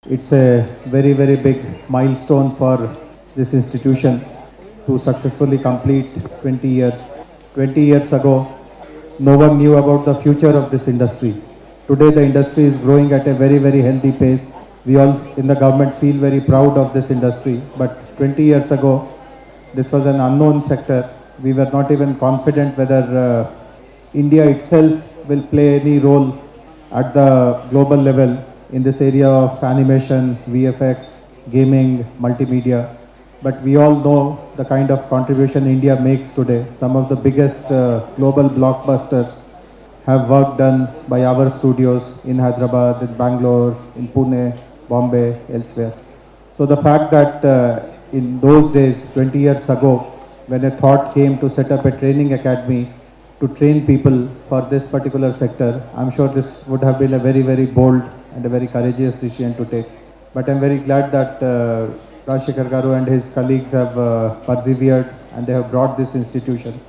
It's a very, very big milestone for this institution to successfully complete 20 years. 20 years ago, no one knew about the future of this industry. Today, the industry is growing at a very, very healthy pace. We all in the government feel very proud of this industry. But 20 years ago, this was an unknown sector. We were not even confident whether India itself will play any role at the global level in this area of animation, VFX, gaming, multimedia. But we all know the kind of contribution India makes today. Some of the biggest global blockbusters have work done by our studios in Hyderabad, in Bangalore, in Pune, Bombay, elsewhere. So the fact that in those days, 20 years ago, when a thought came to set up a training academy to train people for this particular sector, I'm sure this would have been a very, very bold and a very courageous decision to take. But I'm very glad that Rajshekhar Garu and his colleagues have persevered and they have brought this institution.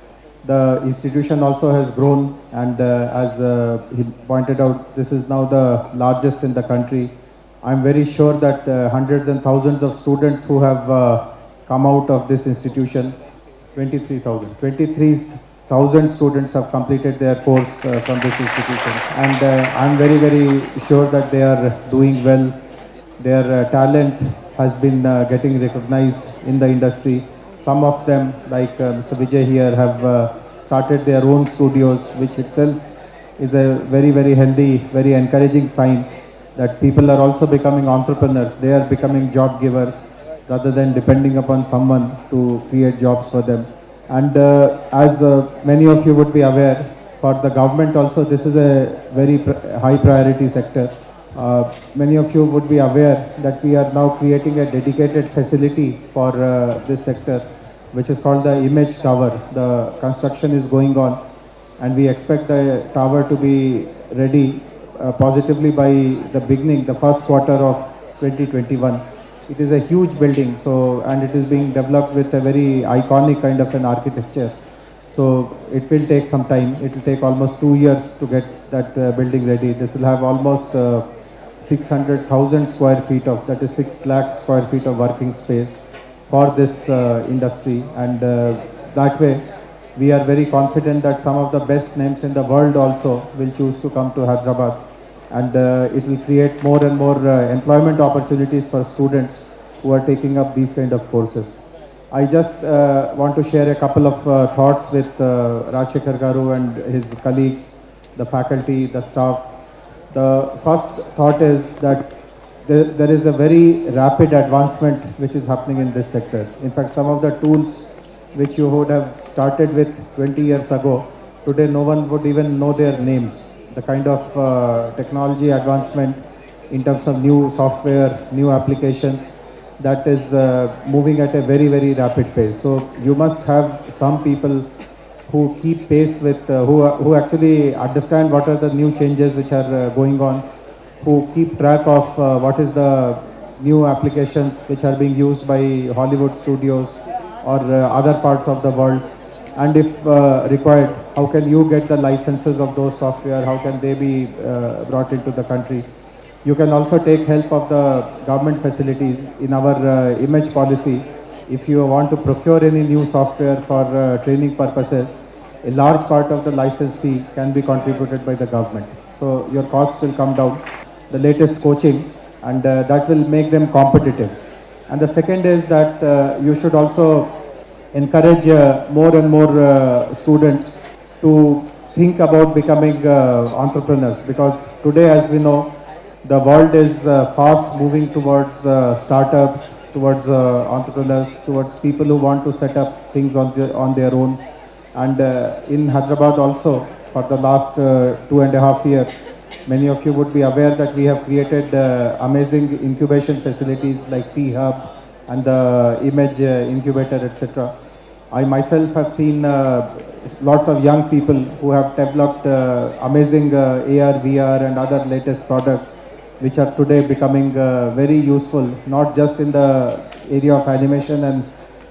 The institution also has grown, and as he pointed out, this is now the largest in the country. I'm very sure that hundreds and thousands of students who have come out of this institution, 23,000 students have completed their course from this institution. And I'm very, very sure that they are doing well. Their talent has been getting recognized in the industry. Some of them, like Mr. Vijay here, have started their own studios, which itself is a very, very healthy, very encouraging sign that people are also becoming entrepreneurs. They are becoming job givers rather than depending upon someone to create jobs for them. And as many of you would be aware, for the government also, this is a very high priority sector. Many of you would be aware that we are now creating a dedicated facility for this sector, which is called the Image Tower. The construction is going on, and we expect the tower to be ready positively by the first quarter of 2021. It is a huge building, and it is being developed with a very iconic kind of an architecture. So it will take some time. It will take almost 2 years to get that building ready. This will have almost 600,000 square feet of, that is 6 lakh square feet of working space for this industry. And that way, we are very confident that some of the best names in the world also will choose to come to Hyderabad. And it will create more and more employment opportunities for students who are taking up these kind of courses. I just want to share a couple of thoughts with Rajshekhar Garu and his colleagues, the faculty, the staff. The first thought is that there is a very rapid advancement which is happening in this sector. In fact, some of the tools which you would have started with 20 years ago, today no one would even know their names. The kind of technology advancement in terms of new software, new applications, that is moving at a very, very rapid pace. So you must have some people who keep pace with, who actually understand what are the new changes which are going on, who keep track of what is the new applications which are being used by Hollywood studios or other parts of the world. And if required, how can you get the licenses of those software? How can they be brought into the country? You can also take help of the government facilities in our image policy. If you want to procure any new software for training purposes, a large part of the license fee can be contributed by the government. So your costs will come down, the latest coaching, and that will make them competitive. And the second is that you should also encourage more and more students to think about becoming entrepreneurs, because today, as we know, the world is fast moving towards startups, towards entrepreneurs, towards people who want to set up things on their own. And in Hyderabad also, for the last 2.5 years, many of you would be aware that we have created amazing incubation facilities like P-Hub and the Image Incubator, etc. I myself have seen lots of young people who have developed amazing AR, VR and other latest products which are today becoming very useful, not just in the area of animation and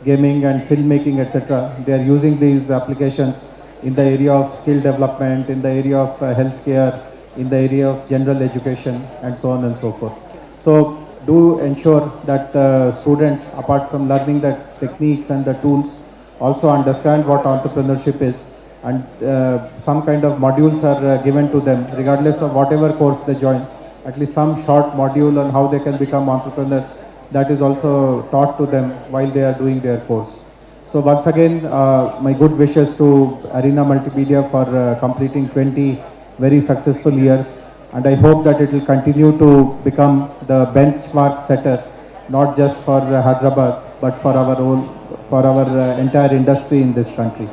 gaming and filmmaking, etc. They are using these applications in the area of skill development, in the area of healthcare, in the area of general education, and so on and so forth. So do ensure that students, apart from learning the techniques and the tools, also understand what entrepreneurship is, and some kind of modules are given to them regardless of whatever course they join. At least some short module on how they can become entrepreneurs, that is also taught to them while they are doing their course. So once again, my good wishes to Arena Multimedia for completing 20 very successful years, and I hope that it will continue to become the benchmark setter, not just for Hyderabad, but for our entire industry in this country.